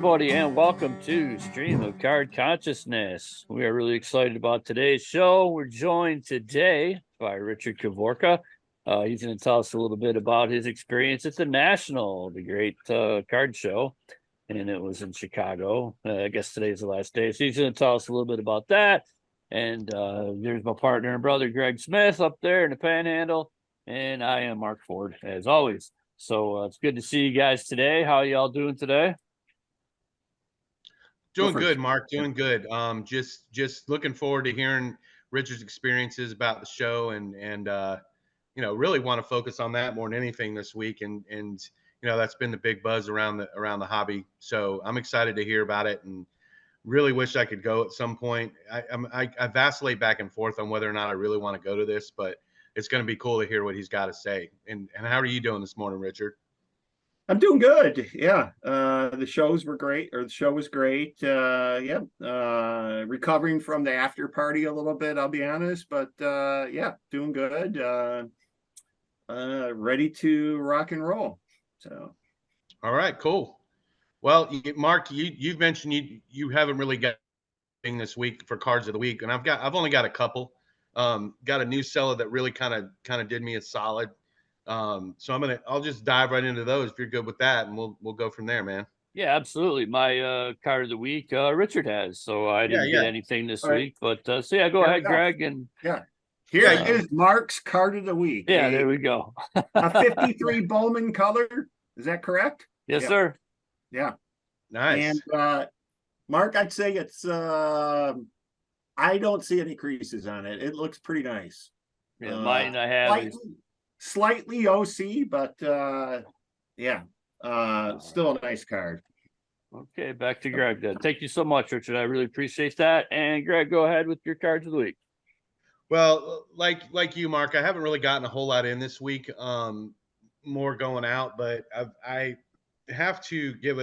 everybody, and welcome to Stream of Card Consciousness. We are really excited about today's show. We're joined today by Richard Kvorka. He's going to tell us a little bit about his experience at the National, the great card show, and it was in Chicago. I guess today's the last day, so he's going to tell us a little bit about that. And there's my partner and brother, Greg Smith, up there in the Panhandle, and I am Mark Ford, as always. So it's good to see you guys today. How are y'all doing today? Doing good, Mark. Doing good. Just looking forward to hearing Richard's experiences about the show, and really want to focus on that more than anything this week. And that's been the big buzz around the hobby. So I'm excited to hear about it, and really wish I could go at some point. I vacillate back and forth on whether or not I really want to go to this, but it's going to be cool to hear what he's got to say. And how are you doing this morning, Richard? I'm doing good. Yeah. The shows were great, or the show was great. Recovering from the after party a little bit, I'll be honest, but doing good. Ready to rock and roll. So. All right, cool. Well, Mark, you've mentioned you haven't really got anything this week for cards of the week, and I've only got a couple. Got a new seller that really kind of did me a solid. So I'll just dive right into those if you're good with that, and we'll go from there, man. Yeah, absolutely. My card of the week, Richard has, so I didn't get anything this week, but go ahead, Greg, and here is Mark's card of the week. Yeah, there we go. A 53 Bowman color. Is that correct? Yes, sir. Yeah. Nice. And Mark, I'd say it's I don't see any creases on it. It looks pretty nice. Yeah, mine I have slightly OC, but still a nice card. Okay, back to Greg then. Thank you so much, Richard. I really appreciate that. And Greg, go ahead with your cards of the week. Well, like you, Mark, I haven't really gotten a whole lot in this week. More going out, but I have to give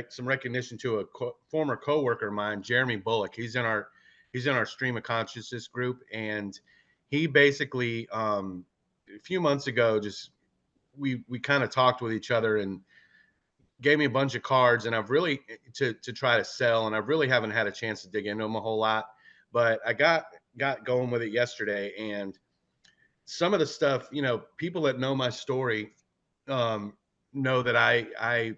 some recognition to a former coworker of mine, Jeremy Bullock. He's in our Stream of Consciousness group, and he basically a few months ago, just we kind of talked with each other and gave me a bunch of cards, and I've really to try to sell, and I really haven't had a chance to dig into them a whole lot, but I got going with it yesterday. And some of the stuff, people that know my story know that I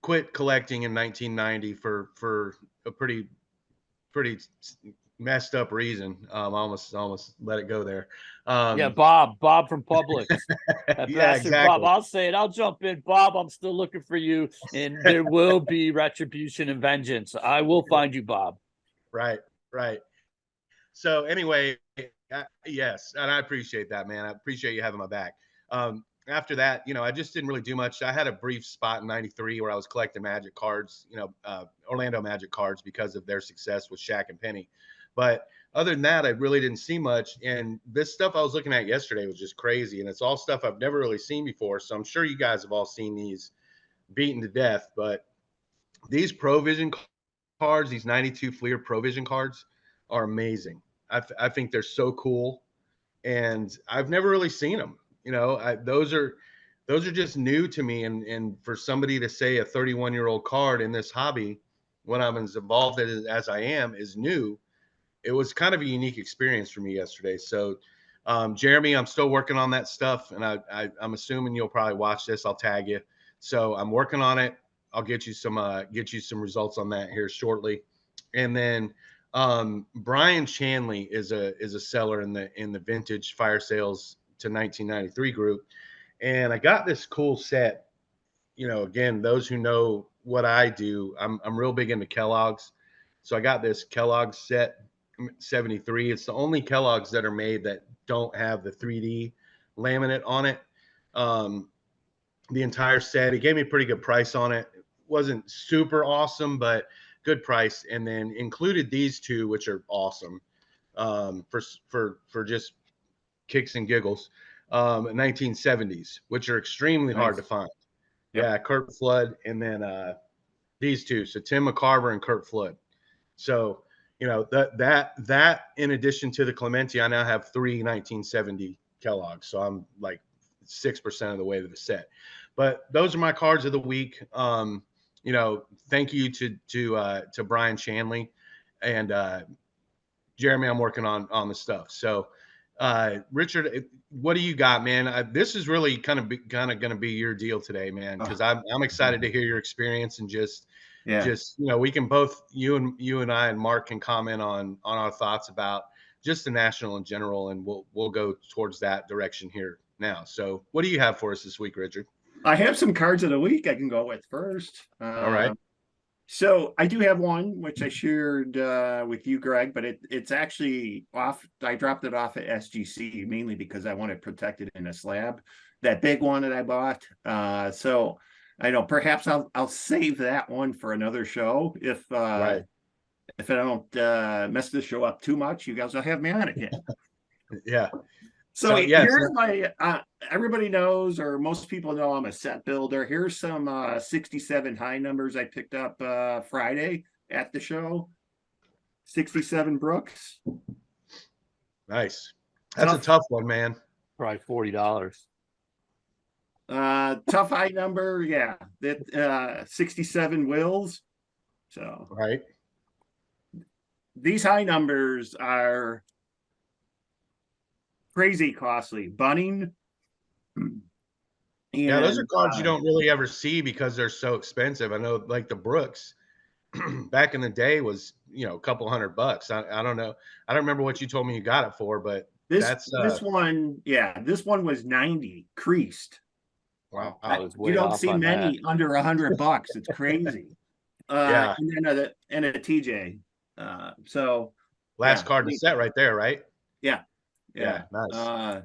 quit collecting in 1990 for a pretty messed up reason. Almost let it go there. Bob from Publix. Yeah, exactly. Bob, I'll say it. I'll jump in. Bob, I'm still looking for you, and there will be retribution and vengeance. I will find you, Bob. Right. So anyway, yes, and I appreciate that, man. I appreciate you having my back. After that, I just didn't really do much. I had a brief spot in '93 where I was collecting Magic cards, Orlando Magic cards, because of their success with Shaq and Penny. But other than that, I really didn't see much. And this stuff I was looking at yesterday was just crazy. And it's all stuff I've never really seen before. So I'm sure you guys have all seen these beaten to death. But these Provision cards, these 92 Fleer Provision cards, are amazing. I think they're so cool. And I've never really seen them. Those are just new to me. And for somebody to say a 31-year-old card in this hobby, when I'm as involved as I am, is new, it was kind of a unique experience for me yesterday. So, Jeremy, I'm still working on that stuff, and I'm assuming you'll probably watch this. I'll tag you. So I'm working on it. I'll get you some results on that here shortly. And then Brian Chanley is a seller in the vintage fire sales to 1993 group, and I got this cool set. Again, those who know what I do, I'm real big into Kellogg's, so I got this Kellogg's set 73. It's the only Kellogg's that are made that don't have the 3D laminate on it. The entire set, he gave me a pretty good price on it. It wasn't super awesome, but good price. And then included these two, which are awesome, for just kicks and giggles, 1970s, which are extremely hard to find. Yep. Yeah, Kurt Flood, and then these two, so Tim McCarver and Kurt Flood. So that in addition to the Clementi, I now have 3 1970 Kellogg's, so I'm like 6% of the way to the set. But those are my cards of the week. thank you to Brian Shanley and Jeremy. I'm working on the stuff. So, Richard, what do you got, man? This is really kind of going to be your deal today, man, because I'm excited to hear your experience and just we can both you and I and Mark can comment on our thoughts about just the national in general, and we'll go towards that direction here now. So, what do you have for us this week, Richard? I have some cards of the week I can go with first. All right. So I do have one which I shared with you, Greg, but it's actually off. I dropped it off at SGC mainly because I want to protect it in a slab. That big one that I bought. So I know perhaps I'll save that one for another show if I don't mess this show up too much. You guys will have me on again. Yeah. So here's my everybody knows, or most people know, I'm a set builder. Here's some 67 high numbers I picked up Friday at the show. 67 Brooks. Nice. That's a tough one, man. Probably $40. Tough high number, yeah. That 67 Wills. So right. These high numbers are crazy costly. Bunning. Yeah, those are cards you don't really ever see because they're so expensive. I know, like the Brooks back in the day was, a couple $100. I don't know. I don't remember what you told me you got it for, but this one was 90 creased. Wow, you don't see many under $100. It's crazy. Yeah, and then a TJ. So last card to set right there, right? Yeah. Nice.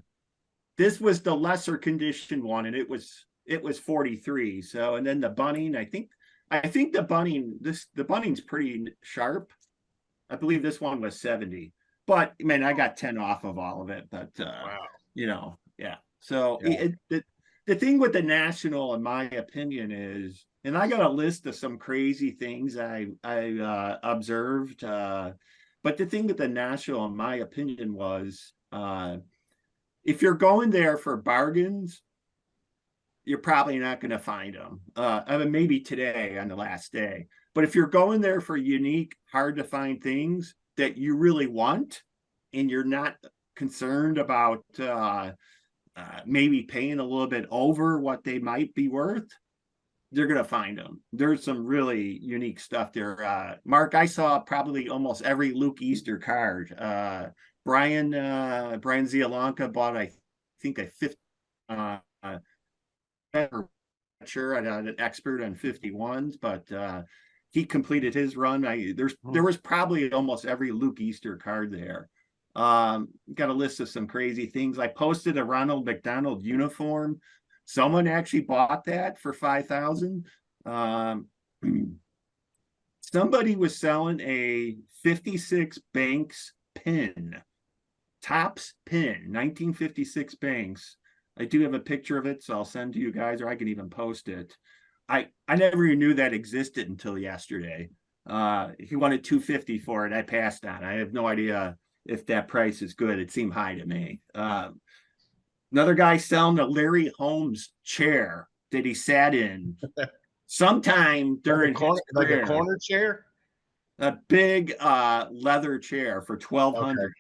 This was the lesser condition one, and it was 43. So, and then the bunning, I think the bunning's pretty sharp. I believe this one was 70, but man, I got 10 off of all of it. But wow. Yeah. So the thing with the national, in my opinion, is, and I got a list of some crazy things I observed. But the thing with the national, in my opinion, was if you're going there for bargains, you're probably not going to find them. I mean, maybe today on the last day. But if you're going there for unique, hard to find things that you really want, and you're not concerned about maybe paying a little bit over what they might be worth, you're going to find them. There's some really unique stuff there. Mark, I saw probably almost every Luke Easter card. Brian Zialanka bought, I think, a 50. Sure, I'm not an expert on 51s, but he completed his run. There was probably almost every Luke Easter card there. Got a list of some crazy things. I posted a Ronald McDonald uniform. Someone actually bought that for $5,000. Somebody was selling a 56 Banks pin, Topps pin, 1956 Banks. I do have a picture of it, so I'll send to you guys, or I can even post it. I never even knew that existed until yesterday. He wanted $250 for it. I passed on. I have no idea if that price is good. It seemed high to me. Another guy selling a Larry Holmes chair that he sat in sometime during like a corner chair, a big leather chair for $1,200. Okay.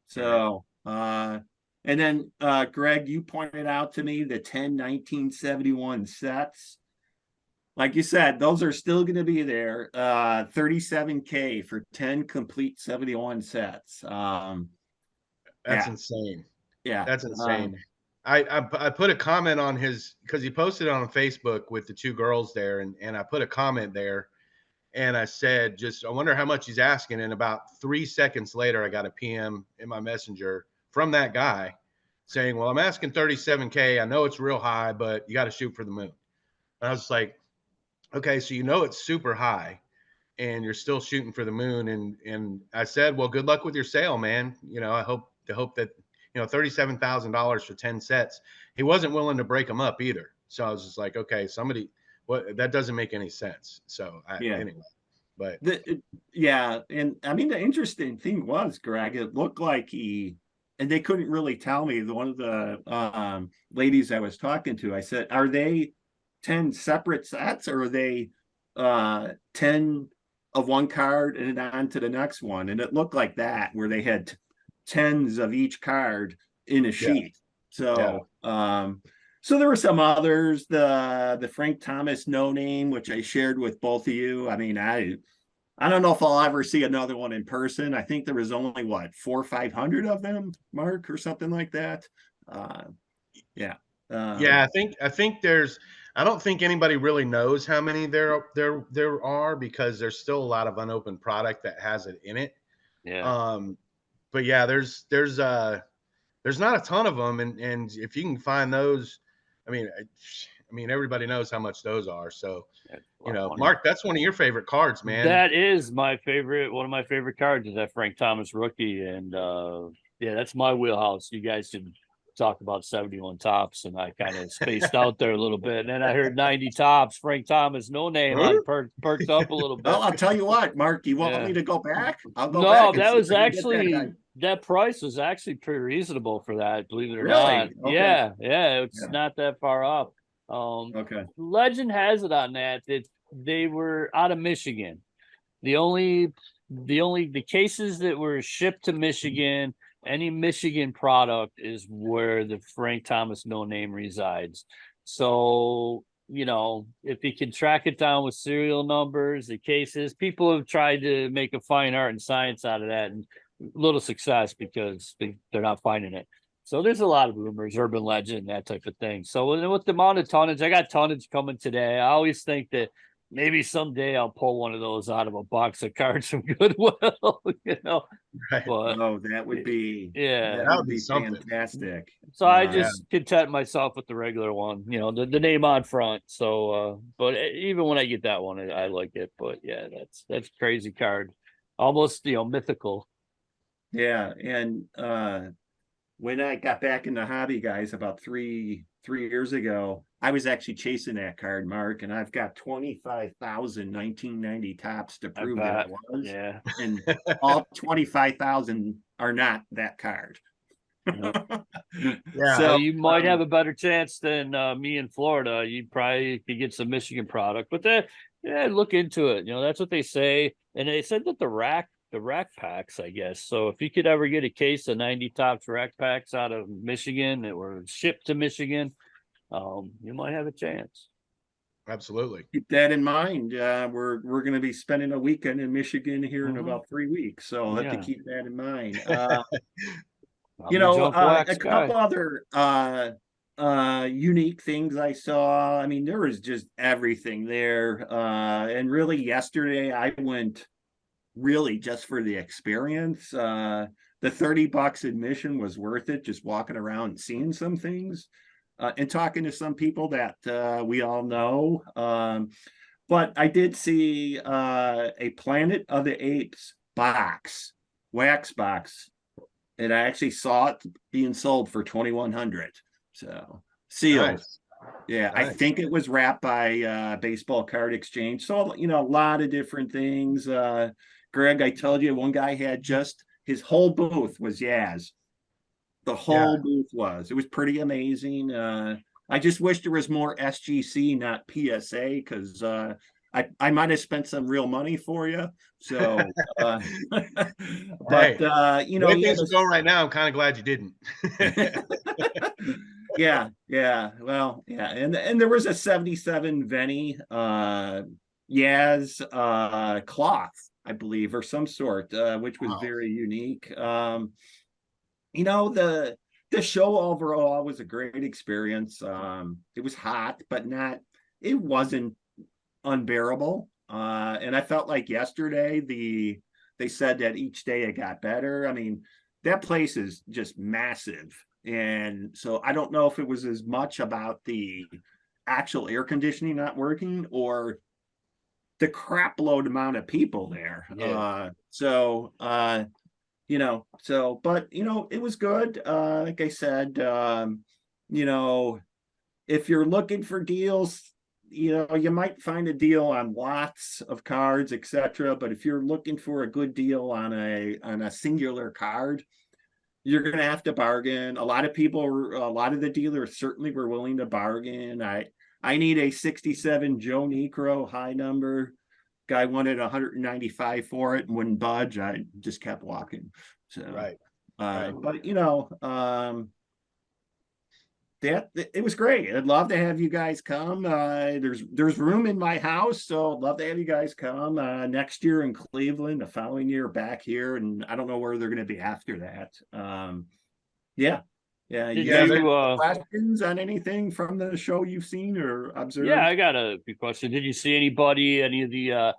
So, and then Greg, you pointed out to me the 10 1971 sets. Like you said, those are still going to be there. $37K for 10 complete 71 sets. That's insane. Yeah, that's insane. I put a comment on his, because he posted it on Facebook with the two girls there, and I put a comment there, and I said, I wonder how much he's asking. And about 3 seconds later, I got a PM in my messenger from that guy saying, well, I'm asking 37K. I know it's real high, but you got to shoot for the moon. And I was like, okay, so it's super high and you're still shooting for the moon. And I said, well, good luck with your sale, man. I hope that, $37,000 for 10 sets. He wasn't willing to break them up either. So I was just like, okay, that doesn't make any sense. So anyway, but and I mean, the interesting thing was, Greg, it looked like and they couldn't really tell me. One of the ladies I was talking to, I said, are they 10 separate sets, or are they 10 of one card and then on to the next one. And it looked like that, where they had tens of each card in a Yeah. sheet. So, so there were some others, the Frank Thomas no name, which I shared with both of you. I mean, I don't know if I'll ever see another one in person. I think there was only what, 400 or 500 of them, Mark, or something like that. Yeah. Yeah, I think there's I don't think anybody really knows how many there are, because there's still a lot of unopened product that has it in it. Yeah. But yeah, there's not a ton of them, and if you can find those, I mean, I mean everybody knows how much those are. So, That's a you lot of know, money. Mark, that's one of your favorite cards, man. That is my favorite. One of my favorite cards is that Frank Thomas rookie, and yeah, that's my wheelhouse. You guys can talk about 71 tops, and I kind of spaced out there a little bit. And then I heard 90 tops, Frank Thomas, no name. I perked up a little Well, bit. I'll tell you what, Mark, you want Yeah. me to go back? I'll go No, back and that see if was I can get that actually guy. that price was actually pretty reasonable for that, believe it or not. Really? Okay. Yeah, it's Yeah. not that far off. Okay. Legend has it on that they were out of Michigan. The cases that were shipped to Michigan, any Michigan product is where the Frank Thomas no name resides. So, you know, if you can track it down with serial numbers, the cases, people have tried to make a fine art and science out of that, and little success because they're not finding it. So there's a lot of rumors, urban legend, that type of thing. So with the amount of tonnage, I got tonnage coming today. I always think that maybe someday I'll pull one of those out of a box of cards from Goodwill, you know. Right. But Oh, that would be yeah, That would be something. fantastic. so I Yeah. just content myself with the regular one, you know, the name on front. So, but even when I get that one, I like it. But yeah, that's crazy card, almost mythical. Yeah, and when I got back in the hobby, guys, about three years ago, I was actually chasing that card, Mark, and I've got 25,000 1990 tops to I prove that I bet. was. Yeah. And all 25,000 are not that card. Yeah. Yeah. So So you might have a better chance than me in Florida. You probably could get some Michigan product, but yeah, look into it. You know, that's what they say. And they said that the rack packs, I guess. So if you could ever get a case of 90 tops rack packs out of Michigan that were shipped to Michigan, you might have a chance. Absolutely. keep that in mind. We're going to be spending a weekend in Michigan here in Mhm. about 3 weeks, so I'll have to Yeah. keep that in mind. I'm a junk wax A guy. couple other unique things I saw. I mean, there was just everything there. And really yesterday I went really just for the experience. The $30 admission was worth it, just walking around and seeing some things. And talking to some people that we all know. But I did see a Planet of the Apes box, wax box, and I actually saw it being sold for 2,100. So sealed. Nice. Yeah, I Nice. think it was wrapped by Baseball Card Exchange. So a lot of different things. Greg, I told you one guy had just his whole booth was Yaz. The whole booth was. It was pretty amazing. I just wish there was more SGC, not PSA, because I might have spent some real money for you. So, but Hey, you the know, way things are going right now, I'm kind of glad you didn't. yeah. Well, yeah, and there was a 77 Venny Yaz cloth, I believe, or some sort, which was Wow. very unique. You know, the show overall was a great experience. It was hot, but it wasn't unbearable. And I felt like yesterday they said that each day it got better. I mean, that place is just massive. And so I don't know if it was as much about the actual air conditioning not working or the crap load amount of people there. Yeah. But it was good. Like I said, you know, if you're looking for deals, you might find a deal on lots of cards, etc. But if you're looking for a good deal on a singular card, you're going to have to bargain. A lot of the dealers certainly were willing to bargain. I need a 67 Joe Negro high number. Guy wanted 195 for it and wouldn't budge. I just kept walking. So, Right. but that it was great. I'd love to have you guys come. There's room in my house, so I'd love to have you guys come next year in Cleveland, the following year back here, and I don't know where they're going to be after that. Yeah. Did You guys you have questions on anything from the show you've seen or observed? Yeah, I got a good question. Did you see any of the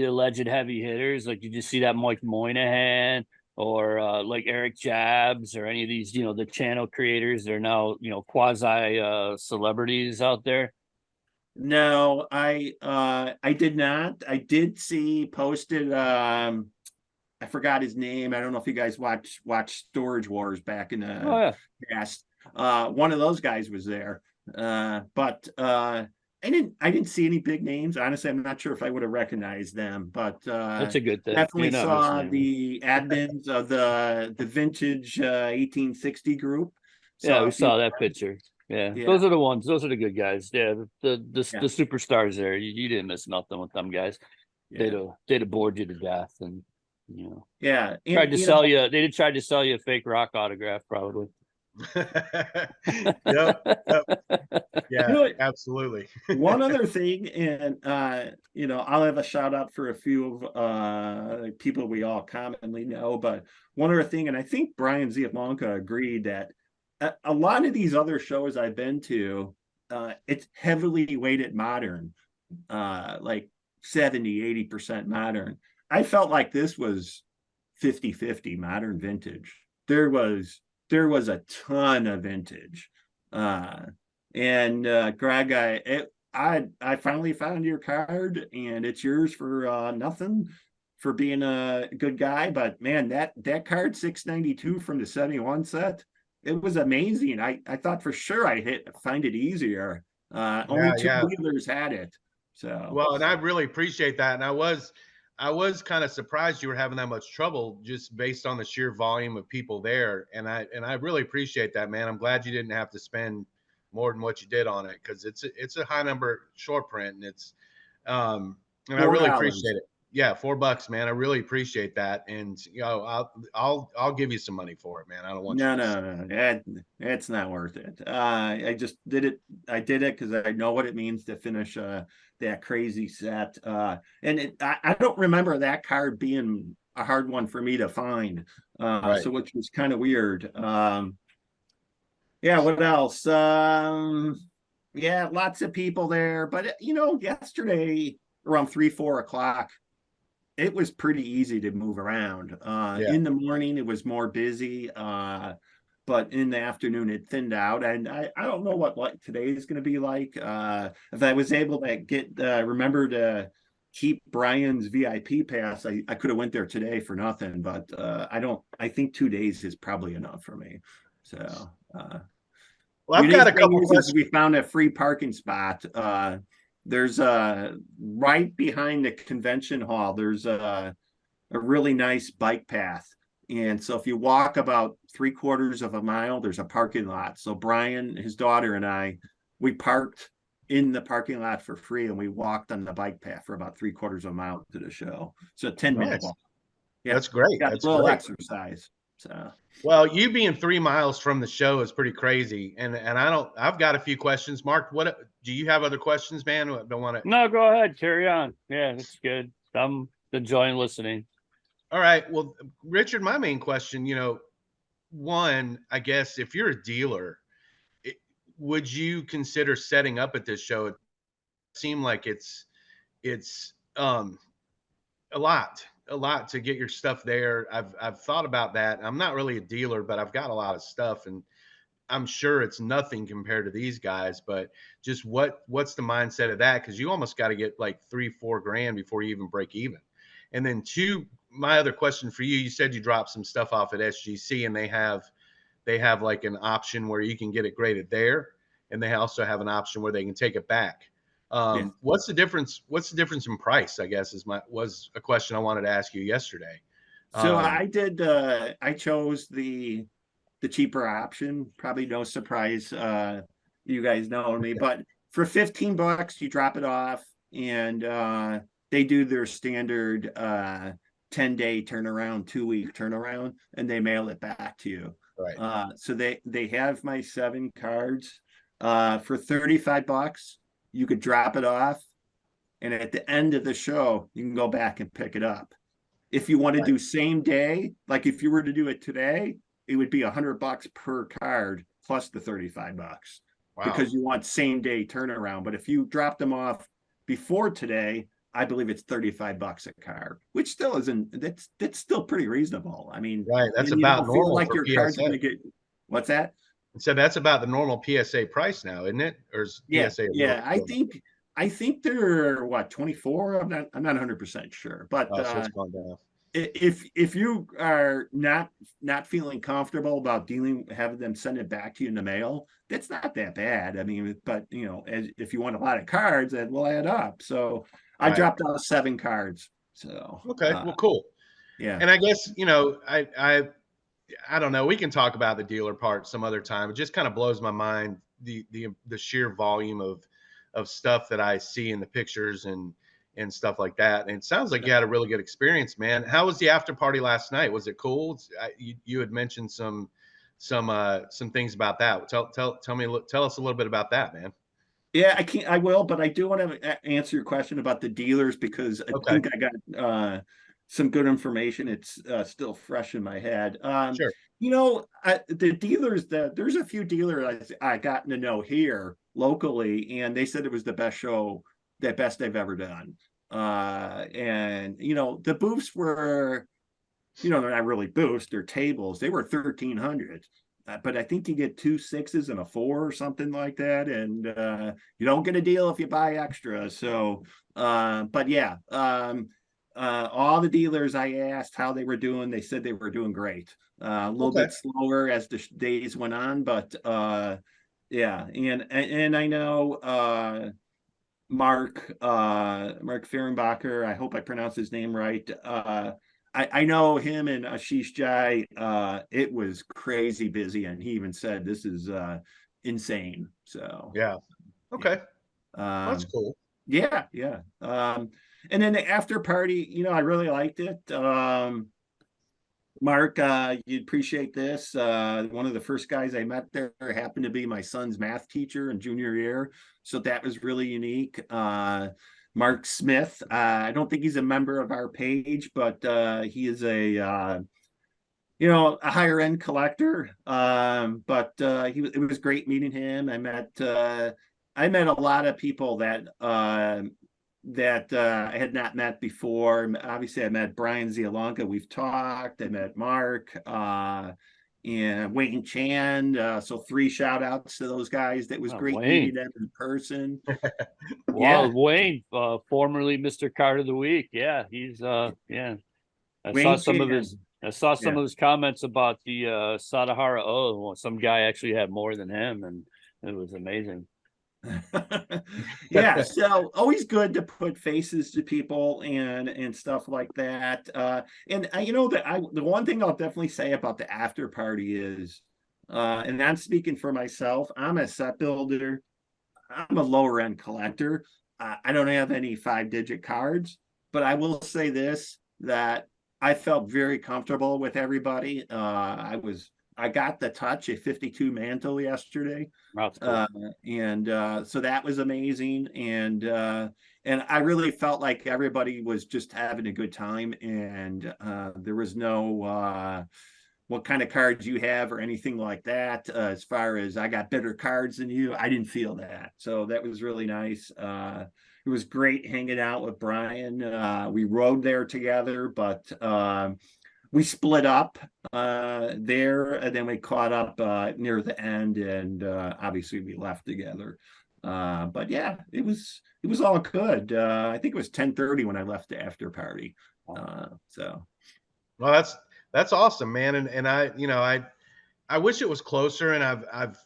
alleged heavy hitters? Like, did you see that Mike Moynihan or like Eric Jabs or any of these, the channel creators? They're now, quasi celebrities out there. No, I did not. I did see posted I forgot his name. I don't know if you guys watch Storage Wars back in Oh the yeah. past. One of those guys was there. But I didn't see any big names. Honestly, I'm not sure if I would have recognized them, but That's a good thing. definitely You're not missing saw anyone. the admins of the vintage 1860 group. Yeah, Saw we a few. saw that picture. Yeah, Yeah. those are the ones. Those are the good guys. Yeah, the Yeah. superstars there. You didn't miss nothing with them guys. Yeah. They'd have bored you to death, and Yeah. tried to And sell you. They did try to sell you a fake rock autograph, probably. Yep. Yeah, absolutely. One other thing, and I'll have a shout out for a few of people we all commonly know, but one other thing, and I think Brian Ziamonka agreed that a lot of these other shows I've been to, it's heavily weighted modern, like 70-80% modern. I felt like this was 50-50 modern vintage. There was a ton of vintage. And Greg, I finally found your card, and it's yours for nothing for being a good guy. But man, that card 692 from the 71 set, it was amazing. I thought for sure I'd find it easier. Only two dealers had it. So well, and I really appreciate that. And I was kind of surprised you were having that much trouble just based on the sheer volume of people there. And I really appreciate that, man. I'm glad you didn't have to spend more than what you did on it, because it's a high number short print, and it's and I really appreciate it. Yeah, $4, man. I really appreciate that. And I'll give you some money for it, man. I don't want you to. No. It's not worth it. I just did it. I did it because I know what it means to finish that crazy set. And I don't remember that card being a hard one for me to find. Right. So which was kind of weird. Yeah, what else? Yeah, lots of people there. But yesterday around 3-4 o'clock, it was pretty easy to move around. In the morning, it was more busy, but in the afternoon, it thinned out. And I don't know what today is going to be like. If I was able to remember to keep Brian's VIP pass, I could have went there today for nothing. But I think 2 days is probably enough for me. So, well, I've got a couple questions. We found a free parking spot. There's right behind the convention hall, there's a really nice bike path. And so if you walk about 3/4 of a mile, there's a parking lot. So Brian, his daughter, and we parked in the parking lot for free, and we walked on the bike path for about 3/4 of a mile to the show. So 10-minute walk. Yeah, that's great. Got that's a little great exercise. So well, you being 3 miles from the show is pretty crazy. And I've got a few questions. Mark, what do you have other questions, man? Don't want to. No, go ahead, carry on. Yeah, that's good. I'm enjoying listening. All right. Well, Richard, my main question, one, I guess if you're a dealer, would you consider setting up at this show? It seemed like it's a lot to get your stuff there. I've thought about that. I'm not really a dealer, but I've got a lot of stuff, and I'm sure it's nothing compared to these guys. But just what's the mindset of that? Because you almost got to get like 3-4 grand before you even break even. And then two, my other question for you: you said you dropped some stuff off at SGC, and they have like an option where you can get it graded there, and they also have an option where they can take it back. What's the difference? What's the difference in price? I guess was a question I wanted to ask you yesterday. So I chose the cheaper option. Probably no surprise, you guys know me, but for $15, you drop it off, and they do their standard 10-day turnaround, 2-week turnaround, and they mail it back to you. Right. So they have my 7 cards. For $35, you could drop it off, and at the end of the show, you can go back and pick it up. If you want to do same day, like if you were to do it today, it would be $100 per card plus the $35 because you want same day turnaround. But if you drop them off before today, I believe it's $35 a card, which still isn't, that's still pretty reasonable. I mean, right. That's you about don't feel normal like for your card's PSA. going to get, what's that? So that's about the normal PSA price now, isn't it? Or is PSA? Yeah. I think they're what, 24. I'm not 100% sure, but so it's gone down. if you are not feeling comfortable about having them send it back to you in the mail, that's not that bad. I mean, but if you want a lot of cards, that will add up. So I dropped off 7 cards. So okay, well, cool. Yeah. And I guess I don't know. We can talk about the dealer part some other time. It just kind of blows my mind the sheer volume of stuff that I see in the pictures and stuff like that. And it sounds like you had a really good experience, man. How was the after party last night? Was it cool? You had mentioned some things about that. Tell us a little bit about that, man. Yeah, I will, but I do want to answer your question about the dealers because I think I got some good information. It's still fresh in my head. Sure. The dealers, there's a few dealers I gotten to know here locally, and they said it was the best show, the best they've ever done. And the booths were, they're not really booths, they're tables. They were 1,300. But I think you get 2 6s and a 4 or something like that, and you don't get a deal if you buy extra. So, but yeah, all the dealers I asked how they were doing, they said they were doing great. A little bit slower as the days went on, but yeah, and I know Mark Fehrenbacher, I hope I pronounced his name right. I know him and Ashish Jai. It was crazy busy, and he even said this is insane. So yeah, okay, that's cool. Yeah. And then the after party, I really liked it. Mark, you'd appreciate this. One of the first guys I met there happened to be my son's math teacher in junior year, so that was really unique. Mark Smith, I don't think he's a member of our page, but he is a higher end collector. But it was great meeting him. I met a lot of people that I had not met before. Obviously, I met Brian Zialonka. We've talked. I met Mark and Wayne Chan. So 3 shout outs to those guys. That was great meeting them in person. Well, Wayne, formerly Mr. Card of the Week. Yeah, he's yeah. I saw some of his comments about the Sadahara. Oh, some guy actually had more than him, and it was amazing. Yeah, so always good to put faces to people and stuff like that. And the one thing I'll definitely say about the after party is, and I'm speaking for myself, I'm a set builder. I'm a lower end collector. I don't have any 5-digit cards, but I will say this, that I felt very comfortable with everybody. I got the touch, a 52 mantle yesterday. That's cool. So that was amazing. And I really felt like everybody was just having a good time. And there was no what kind of cards you have or anything like that. As far as I got better cards than you, I didn't feel that. So that was really nice. It was great hanging out with Brian. We rode there together, but we split up there, and then we caught up near the end, and obviously we left together. But yeah, it was all good. I think it was 10:30 when I left the after party. So well, that's awesome, man. And I wish it was closer, and I've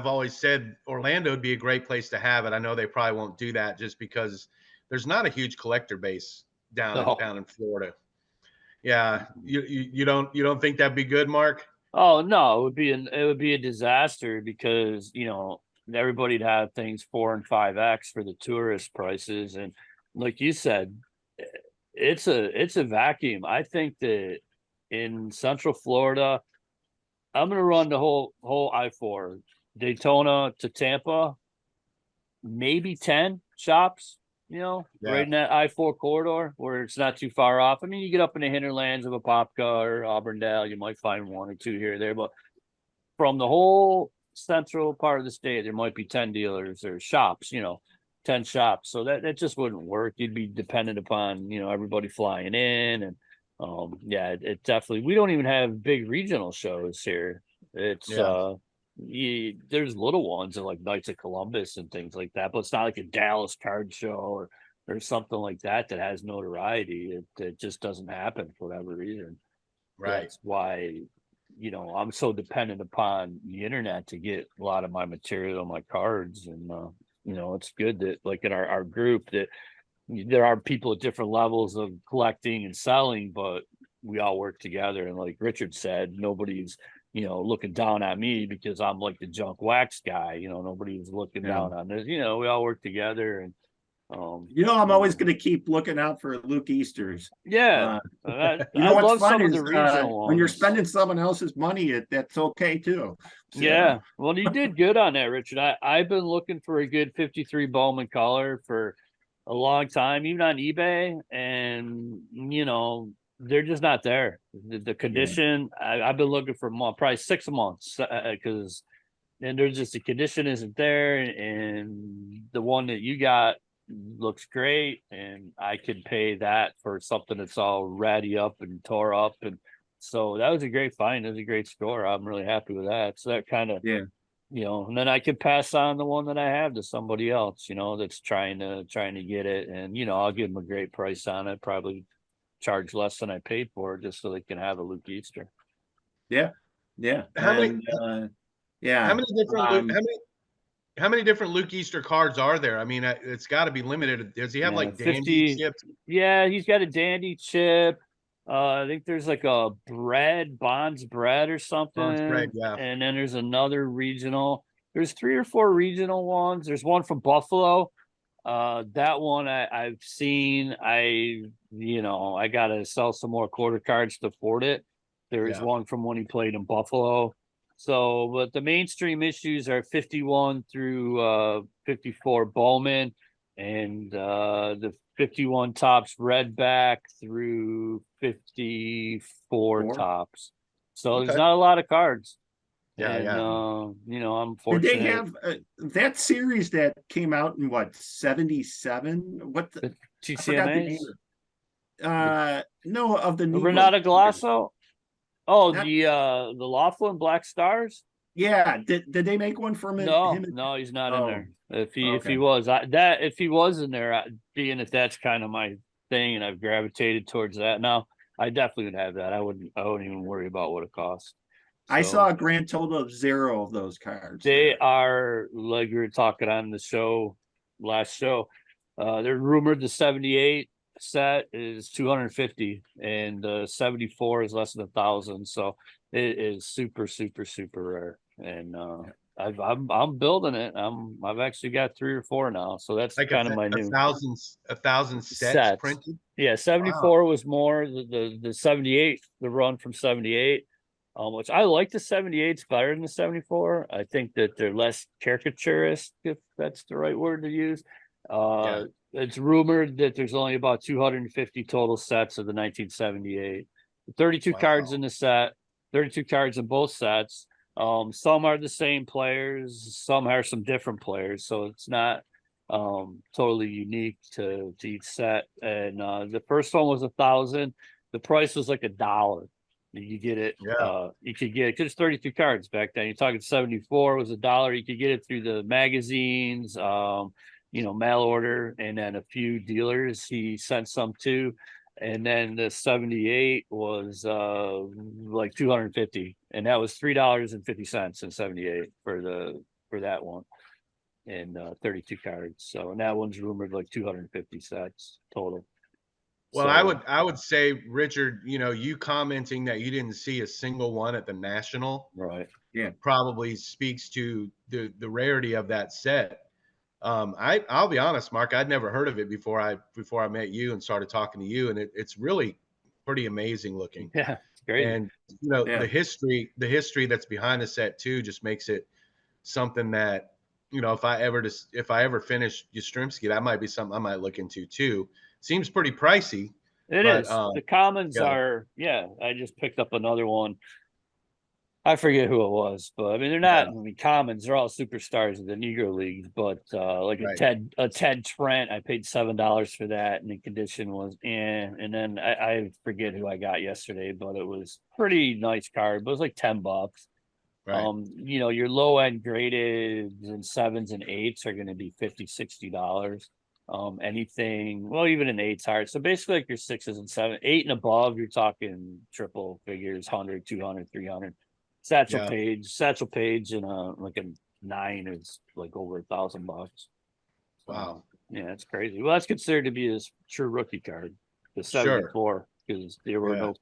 always said Orlando would be a great place to have it. I know they probably won't do that just because there's not a huge collector base down in Florida. Yeah, you don't think that'd be good, Mark? Oh no, it would be a disaster because everybody'd have things 4 and 5x for the tourist prices. And like you said, it's a vacuum. I think that in Central Florida, I'm gonna run the whole I-4, Daytona to Tampa, maybe 10 shops, right Yeah. in that I-4 corridor where it's not too far off. I mean, you get up in the hinterlands of Apopka or Auburndale, you might find 1 or 2 here or there, but from the whole central part of the state, there might be 10 dealers or shops, 10 shops. So that just wouldn't work. You'd be dependent upon, everybody flying in. And yeah, it definitely, we don't even have big regional shows here. It's Yeah. there's little ones like Knights of Columbus and things like that, but it's not like a Dallas card show or something like that has notoriety. It just doesn't happen for whatever reason. Right. That's why I'm so dependent upon the internet to get a lot of my material, my cards. And it's good that like in our group that there are people at different levels of collecting and selling, but we all work together. And like Richard said, nobody's looking down at me because I'm like the junk wax guy. Nobody's looking down on this. We all work together. And I'm always going to keep looking out for Luke Easters. Yeah. I love what's fun some of is the regional when you're ones. spending someone else's money, that's okay too. So. Yeah. Well, you did good on that, Richard. I've been looking for a good 53 Bowman color for a long time, even on eBay, and they're just not there. The condition, I've been looking for probably 6 months because and there's just the condition isn't there, and the one that you got looks great, and I could pay that for something that's all ratty up and tore up. And so that was a great find. It was a great score. I'm really happy with that. So that kind of and then I can pass on the one that I have to somebody else, that's trying to get it. And I'll give them a great price on it, probably charge less than I paid for it just so they can have a Luke Easter. Yeah. How many yeah. How many different how many different Luke Easter cards are there? I mean, it's got to be limited. Does he have like 50 dandy chips? Yeah, he's got a dandy chip. I think there's like a Bonds bread or something. Bonds bread, yeah. And then there's another regional. There's 3 or 4 regional ones. There's one from Buffalo. That one I've seen. I gotta sell some more quarter cards to afford it. There is one from when he played in Buffalo. So, but the mainstream issues are 51 through 54 Bowman, and the 51 tops Redback through 54 tops. So there's not a lot of cards. And I'm fortunate. Did they have that series that came out in what 77? What the TCMAs? No, of the Negro. Renata Galasso. Oh, the Laughlin Black Stars. Yeah, did they make one for him? No, he's not in there. If he was if he was in there, being that that's kind of my thing, and I've gravitated towards that now, I definitely would have that. I wouldn't even worry about what it costs. So, I saw a grand total of 0 of those cards. They are, like we were talking on the last show. They're rumored the 78 set is 250 and 74 is less than 1,000. So it is super, super, super rare. And I'm building it. I've actually got 3 or 4 now. So that's like kind of my new 1,000 sets printed. Yeah, 74 was more the 78, the run from 78. Which I like the 78s better than the 74. I think that they're less caricaturist, if that's the right word to use. It's rumored that there's only about 250 total sets of the 1978. 32 cards in the set, 32 cards in both sets. Some are the same players, some are some different players, so it's not totally unique to each set. And the first one was 1,000. The price was like $1. You get it. You could get it because 32 cards back then. You're talking 74 was $1. You could get it through the magazines, mail order, and then a few dealers he sent some to. And then the 78 was like 250, and that was $3.50 in 78 for that one, and 32 cards. So, and that one's rumored like 250 sets total. Well, I would say, Richard, you commenting that you didn't see a single one at the National, right? probably speaks to the rarity of that set. I'll be honest, Mark, I'd never heard of it before I met you and started talking to you, and it's really pretty amazing looking. Yeah, it's great. And the history that's behind the set too just makes it something that, if I ever finish Yastrzemski, that might be something I might look into too. Seems pretty pricey. It is. The commons are, I just picked up another one. I forget who it was, but I mean, they're not, commons, they're all superstars of the Negro Leagues, but like a Ted Trent, I paid $7 for that, and the condition was and then I forget who I got yesterday, but it was pretty nice card, but it was like $10. Right. Your low end graded and 7s and 8s are going to be $50-$60. Anything, well, even an 8's hard. So basically, like your 6s and 7, 8 and above, you're talking triple figures, 100, 200, 300. Satchel Paige, and like a 9 is like over $1,000. Wow. Yeah, it's crazy. Well, that's considered to be his true rookie card, the 74, because there were no,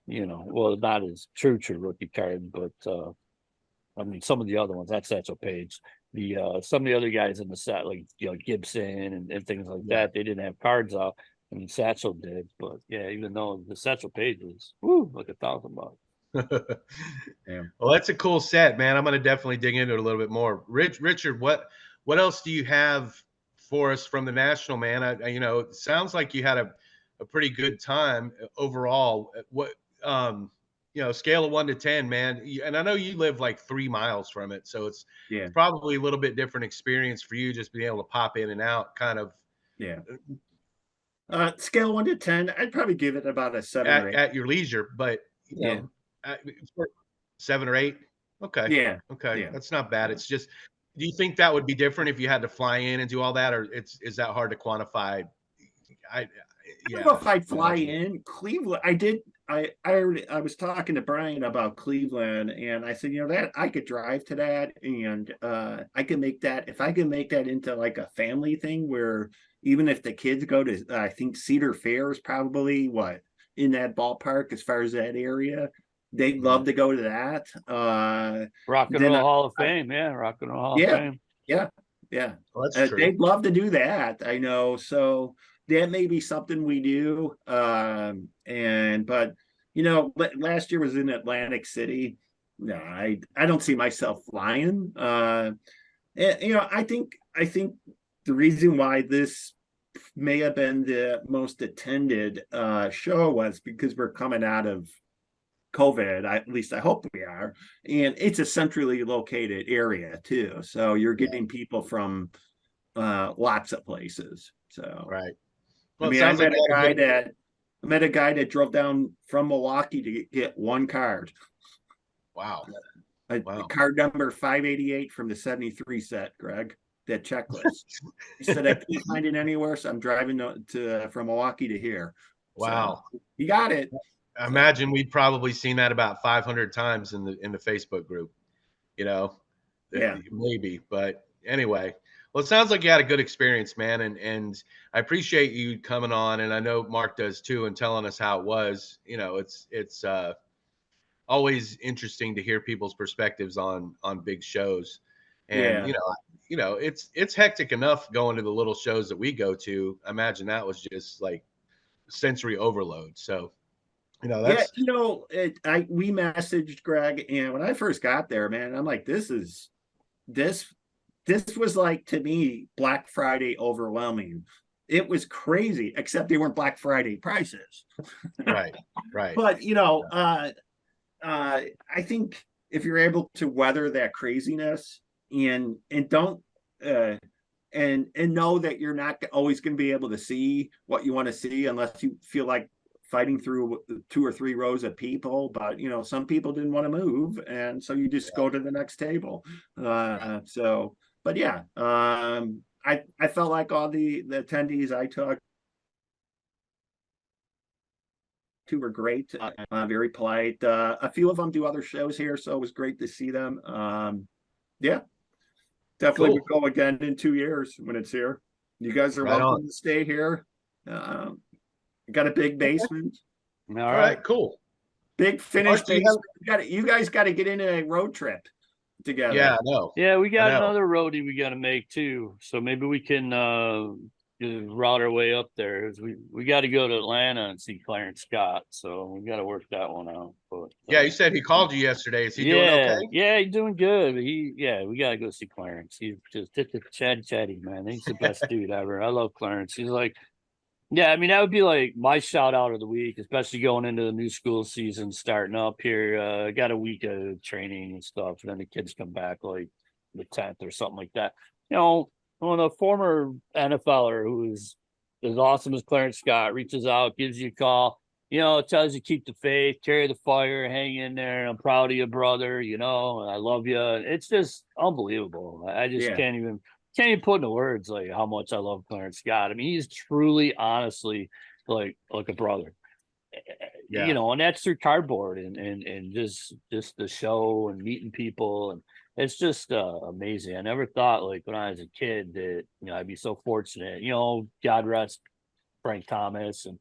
well, not his true rookie card, but I mean, some of the other ones, that's Satchel Paige. Some of the other guys in the set, like Gibson and things like that, they didn't have cards out. I mean, Satchel did, but even though the Satchel Paige was like $1,000. Well, that's a cool set, man. I'm going to definitely dig into it a little bit more. Richard, what else do you have for us from the National, man? It sounds like you had a pretty good time overall. What, scale of 1 to 10, man. And I know you live like 3 miles from it, so it's probably a little bit different experience for you, just being able to pop in and out, kind of. Yeah. Scale 1 to 10, I'd probably give it about a 7 or 8 at your leisure, but 7 or 8. Okay. Okay. That's not bad. It's just, do you think that would be different if you had to fly in and do all that, or is that hard to quantify? I don't know if I'd fly in. Cleveland, I was talking to Brian about Cleveland, and I said, that I could drive to that, and I can make that, if I can make that into like a family thing where even if the kids go to, I think Cedar Fair is probably in that ballpark as far as that area. They'd love to go to that. Rock and Roll Hall of Fame. Rock and Roll Hall of Fame. Yeah. Well, that's true. They'd love to do that. I know. So that may be something we do. But last year was in Atlantic City. No, I don't see myself flying. I think the reason why this may have been the most attended show was because we're coming out of COVID. At least I hope we are, and it's a centrally located area too. So you're getting people from lots of places. So Well, I met a guy that drove down from Milwaukee to get one card. Wow. Card number 588 from the 73 set, Greg. That checklist. He said I can't find it anywhere, so I'm driving from Milwaukee to here. Wow. So he got it. I imagine we've probably seen that about 500 times in the Facebook group, maybe, but anyway, well, it sounds like you had a good experience, man. And I appreciate you coming on. And I know Mark does too, and telling us how it was. It's always interesting to hear people's perspectives on big shows. And, it's hectic enough going to the little shows that we go to. I imagine that was just like sensory overload. So, we messaged Greg, and when I first got there, man, I'm like, this was like, to me, Black Friday overwhelming. It was crazy, except they weren't Black Friday prices. Right. But I think if you're able to weather that craziness and don't and know that you're not always going to be able to see what you want to see unless you feel like fighting through 2 or 3 rows of people, but some people didn't want to move, and so you just go to the next table. I felt like all the attendees I talked to were great, very polite. A few of them do other shows here, so it was great to see them. Definitely would go again in 2 years when it's here. You guys are welcome to stay here. Got a big basement. All right, cool. Big finish Mark, do you base. have- You guys got to get into a road trip together. Yeah, I know. Yeah, we I got know. another roadie we got to make too. So maybe we can route our way up there. We got to go to Atlanta and see Clarence Scott. So we got to work that one out. But Yeah, you said he called you yesterday. Is he doing yeah, okay? yeah, he's doing good. We got to go see Clarence. He's just chatty, man. He's the best dude ever. I love Clarence. He's like, yeah, I mean, that would be like my shout out of the week, especially going into the new school season starting up here. Got a week of training and stuff, and then the kids come back like the 10th or something like that. You know, when a former NFLer who is as awesome as Clarence Scott reaches out, gives you a call, tells you keep the faith, carry the fire, hang in there. I'm proud of you, brother. And I love you. It's just unbelievable. I just can't even put into words like how much I love Clarence Scott. I mean, he's truly, honestly, like a brother. Yeah. And that's through cardboard and just the show and meeting people, and it's just amazing. I never thought like when I was a kid that I'd be so fortunate. God rest Frank Thomas and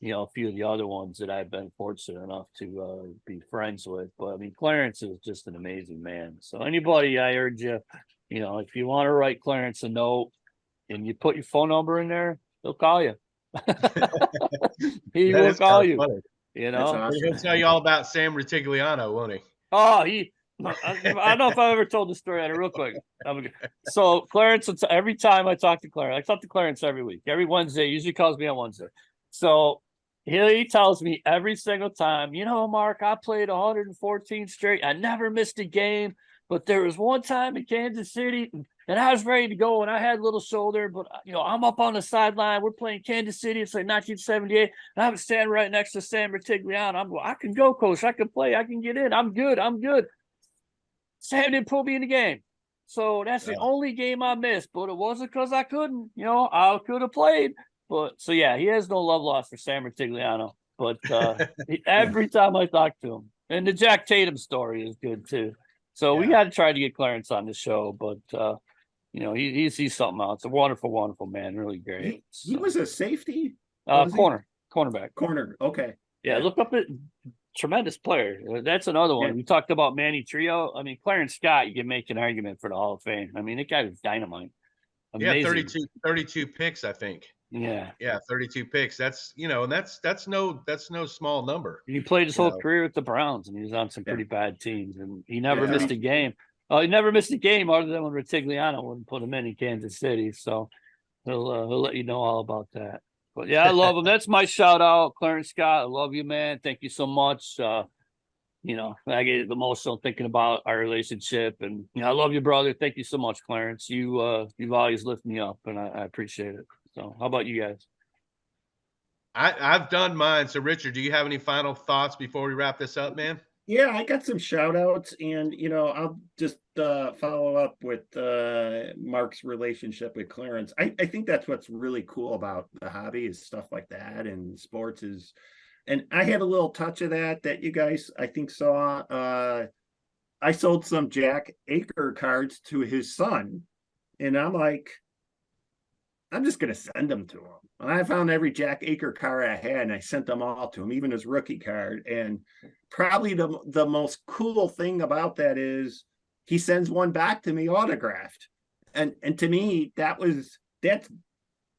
a few of the other ones that I've been fortunate enough to be friends with. But I mean, Clarence is just an amazing man. So anybody, I urge you, if you want to write Clarence a note and you put your phone number in there, he'll call you. He will call you. Funny. Awesome. He'll tell you all about Sam Ritigliano, won't he? Oh, I don't know if I've ever told the story on it real quick. So Clarence, every time I talk to Clarence, I talk to Clarence every week, every Wednesday. Usually calls me on Wednesday. So he tells me every single time, Mark, I played 114 straight. I never missed a game, but there was one time in Kansas City and I was ready to go and I had a little shoulder, but I'm up on the sideline. We're playing Kansas City. It's like 1978. And I'm standing right next to Sam Ritigliano. I'm going, I can go, coach. I can play. I can get in. I'm good. Sam didn't put me in the game. So that's the only game I missed, but it wasn't because I couldn't. I could have played. But so yeah, he has no love lost for Sam Ritigliano. But every time I talk to him, and the Jack Tatum story is good too. So we got to try to get Clarence on the show, but he sees something else. It's a wonderful, wonderful man, really great. He was a safety, cornerback. Corner, okay. Yeah, look up at tremendous player. That's another one. We talked about Manny Trio. I mean, Clarence Scott, you can make an argument for the Hall of Fame. I mean, that guy was dynamite. Amazing. Yeah, 32 picks, I think. Yeah. 32 picks. That's and that's no small number. He played his whole career with the Browns, and he was on some pretty bad teams, and he never missed a game. He never missed a game other than when Ritigliano wouldn't put him in Kansas City. So he'll let you know all about that. But yeah, I love him. That's my shout out, Clarence Scott. I love you, man. Thank you so much. I get emotional thinking about our relationship, and I love you, brother. Thank you so much, Clarence. You've always lifted me up, and I appreciate it. So, how about you guys? I've done mine. So, Richard, do you have any final thoughts before we wrap this up, man? Yeah, I got some shout outs, and I'll just follow up with Mark's relationship with Clarence. I think that's what's really cool about the hobby is stuff like that, and sports is, and I had a little touch of that you guys I think saw. I sold some Jack Aker cards to his son, and I'm like, I'm just gonna send them to him. And I found every Jack Aker card I had, and I sent them all to him, even his rookie card. And probably the most cool thing about that is he sends one back to me autographed. And to me, that was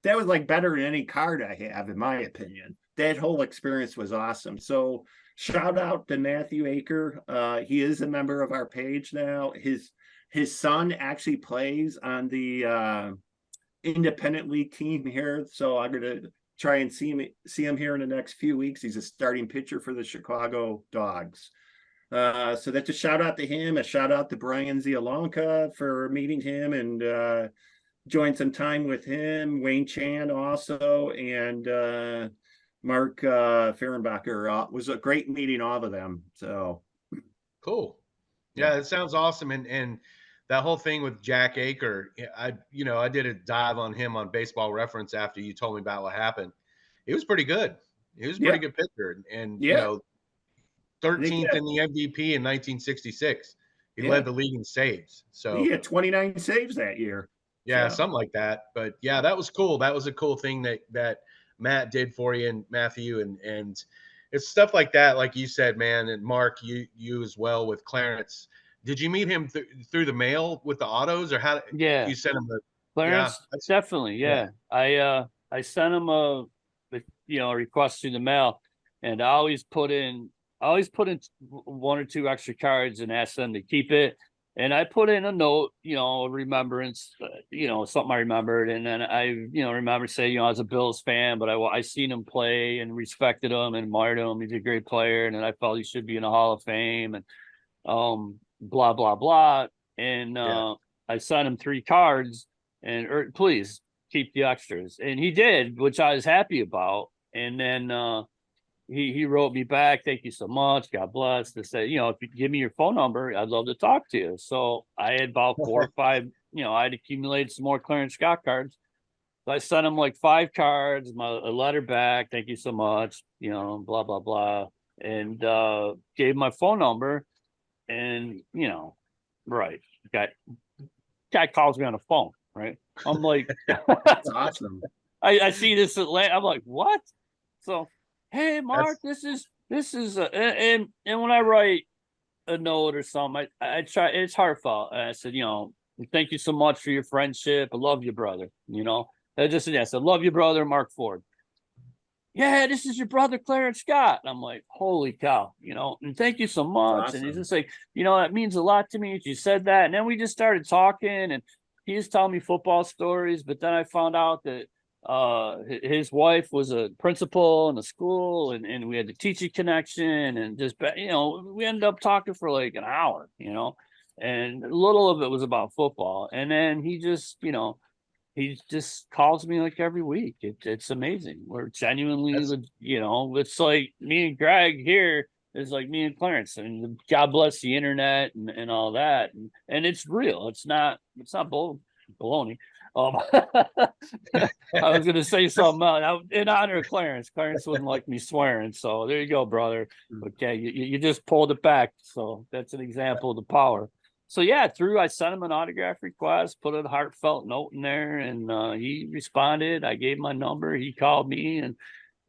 like better than any card I have, in my opinion. That whole experience was awesome. So shout out to Matthew Aker. He is a member of our page now. His son actually plays on the independent league team here, so I'm gonna try and see him here in the next few weeks. He's a starting pitcher for the Chicago Dogs. So that's a shout out to him. A shout out to Brian Zialonka for meeting him and joined some time with him. Wayne Chan also, and Mark Fehrenbacher. Was a great meeting, all of them. So cool. Yeah, it sounds awesome. And that whole thing with Jack Aker, I did a dive on him on Baseball Reference after you told me about what happened. He was pretty good. He was a pretty good pitcher, and 13th in the MVP in 1966. He led the league in saves. So he had 29 saves that year. Yeah, something like that. But yeah, that was cool. That was a cool thing that Matt did for you and Matthew, and it's stuff like that, like you said, man. And Mark, you as well with Clarence. Did you meet him through the mail with the autos, or how Yeah, you sent him the? Yeah, Clarence, definitely. Yeah. I sent him a request through the mail, and I always put in one or two extra cards and ask them to keep it. And I put in a note, a remembrance, something I remembered. And then I, remember saying, I was a Bills fan, but I seen him play and respected him and admired him. He's a great player. And I felt he should be in the Hall of Fame and blah, blah, blah. And I sent him 3 cards and please keep the extras. And he did, which I was happy about. And then he wrote me back, thank you so much, God bless, to say, if you give me your phone number, I'd love to talk to you. So I had about 4 or 5, I'd accumulated some more Clarence Scott cards. So I sent him like 5 cards, a letter back, thank you so much, blah, blah, blah. And gave my phone number. And, right. Guy calls me on the phone, right? I'm like, That's awesome. I see this I'm like, what? So, hey, Mark, this is and when I write a note or something, I try, it's heartfelt. And I said, thank you so much for your friendship. I love you, brother. I said, love you, brother, Mark Ford. Yeah, this is your brother, Clarence Scott. And I'm like, holy cow, and thank you so much. Awesome. And he's just like, that means a lot to me that you said that. And then we just started talking, and he was telling me football stories. But then I found out that his wife was a principal in a school, and we had the teaching connection, and just we ended up talking for like an hour, and a little of it was about football. And then he just calls me like every week. It's amazing. We're genuinely, it's like me and Greg here is like me and Clarence, and God bless the internet and all that. And it's real. It's not baloney. I was going to say something else in honor of Clarence. Clarence wouldn't like me swearing. So there you go, brother. Okay. You just pulled it back. So that's an example of the power. So yeah, I sent him an autograph request, put a heartfelt note in there, and he responded. I gave him my number. He called me, and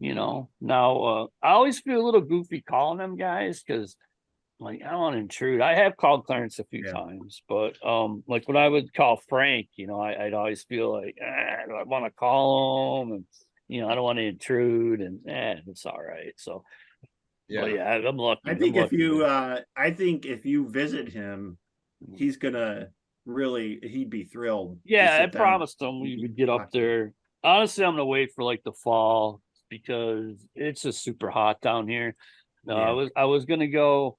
now I always feel a little goofy calling them guys because like I don't want to intrude. I have called Clarence a few times, but like when I would call Frank, I'd always feel like I want to call him, and I don't want to intrude, and it's all right. So yeah, I'm lucky. I think if you visit him, he's gonna he'd be thrilled. Yeah, I promised him we would get up there. Honestly, I'm gonna wait for like the fall because it's just super hot down here. No, I was gonna go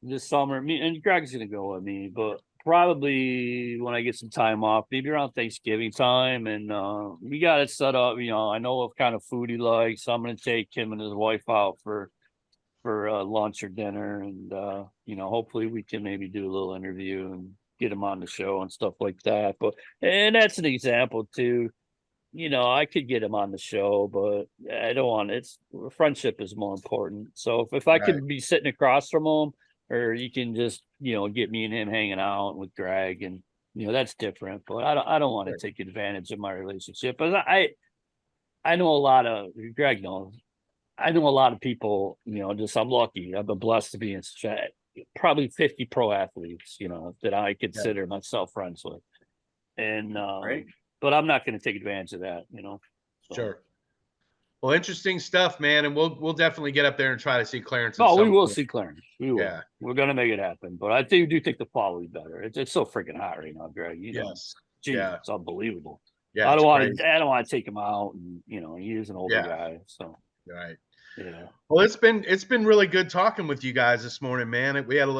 this summer. Me and Greg's gonna go with me, but probably when I get some time off, maybe around Thanksgiving time. And we got it set up. I know what kind of food he likes, so I'm gonna take him and his wife out for lunch or dinner, and hopefully we can maybe do a little interview and get him on the show and stuff like that. And that's an example too. I could get him on the show, but I don't want friendship is more important. So if I could be sitting across from him, or you can just get me and him hanging out with Greg, and that's different. But I don't want to take advantage of my relationship. But I know a lot of Greg knows. I know a lot of people, I'm lucky. I've been blessed to be in probably 50 pro athletes, that I consider myself friends with. And, but I'm not going to take advantage of that, So. Sure. Well, interesting stuff, man. And we'll definitely get up there and try to see Clarence. Oh, we will see Clarence. We will. Yeah. We're going to make it happen. But I do think the fall will be better. It's so freaking hot right now, Greg. Yes. It's unbelievable. Yeah. I don't want to take him out, and he is an older guy. So. Right. Yeah. Well, it's been really good talking with you guys this morning, man. We had a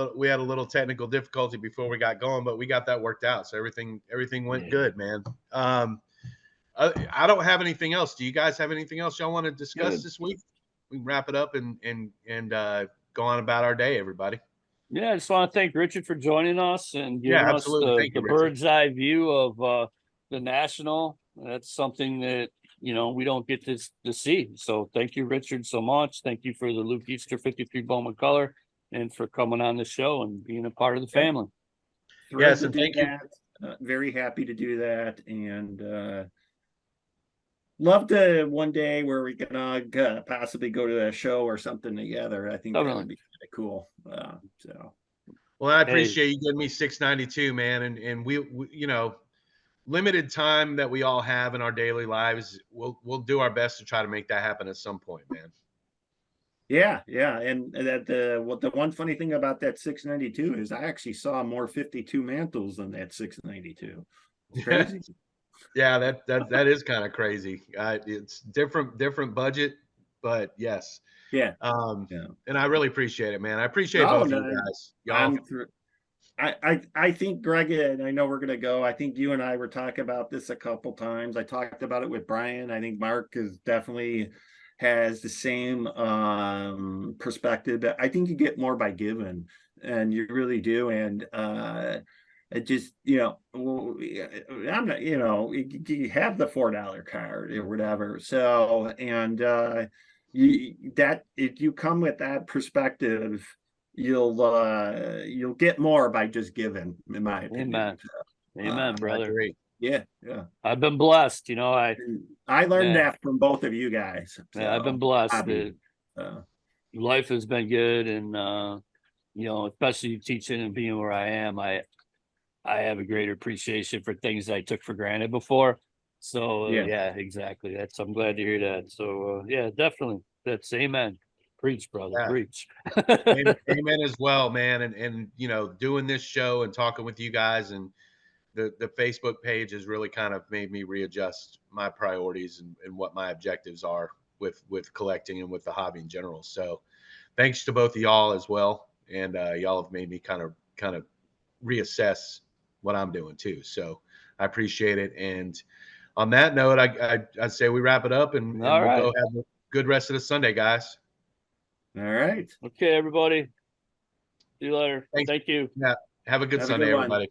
little technical difficulty before we got going, but we got that worked out. So everything went good, man. I don't have anything else. Do you guys have anything else y'all want to discuss this week? We can wrap it up and go on about our day, everybody. Yeah, I just want to thank Richard for joining us and giving us the bird's eye view of the National. That's something that we don't get to see. So thank you, Richard, so much. Thank you for the Luke Easter 53 Bowman color and for coming on the show and being a part of the family. Yes, and thank you. Very happy to do that. And love to one day where we can possibly go to a show or something together. I think that Definitely. would be kind of cool. So Well, I Hey, appreciate you giving me 692, man. And we, you know, limited time that we all have in our daily lives, we'll do our best to try to make that happen at some point, man. yeah, yeah, and that the one funny thing about that 692 is I actually saw more 52 mantles than that 692. It's crazy. Yeah, that is kind of crazy. It's different budget, but yes. Yeah, Um, yeah. and I really appreciate it, man. I appreciate No, both of you no, guys. Y'all, I'm through. I think Greg, and I know we're gonna go. I think you and I were talking about this a couple times. I talked about it with Brian. I think Mark is definitely has the same perspective. But I think you get more by giving, and you really do. And it just, I'm not, you have the $4 card or whatever. So, and that if you come with that perspective, you'll get more by just giving, in my opinion. amen. Amen, Uh, I brother. agree. yeah, yeah. I've been blessed. And I learned Yeah, that from both of you guys. yeah, I've been So, blessed. Bobby, uh, Life has been good, and especially teaching and being where I am, I have a greater appreciation for things I took for granted before. So yeah, yeah, exactly. I'm glad to hear that. So yeah, definitely. That's amen. Preach, brother. Yeah. Preach. Amen as well, man. And you know, doing this show and talking with you guys and the Facebook page has really kind of made me readjust my priorities and what my objectives are with collecting and with the hobby in general. So thanks to both of y'all as well. And y'all have made me kind of reassess what I'm doing too. So I appreciate it. And on that note, I'd say we wrap it up and All we'll go right. have a good rest of the Sunday, guys. all right. Okay, everybody. See you later. Thanks. Thank you. Yeah. Have a good Have a Sunday, good one. everybody.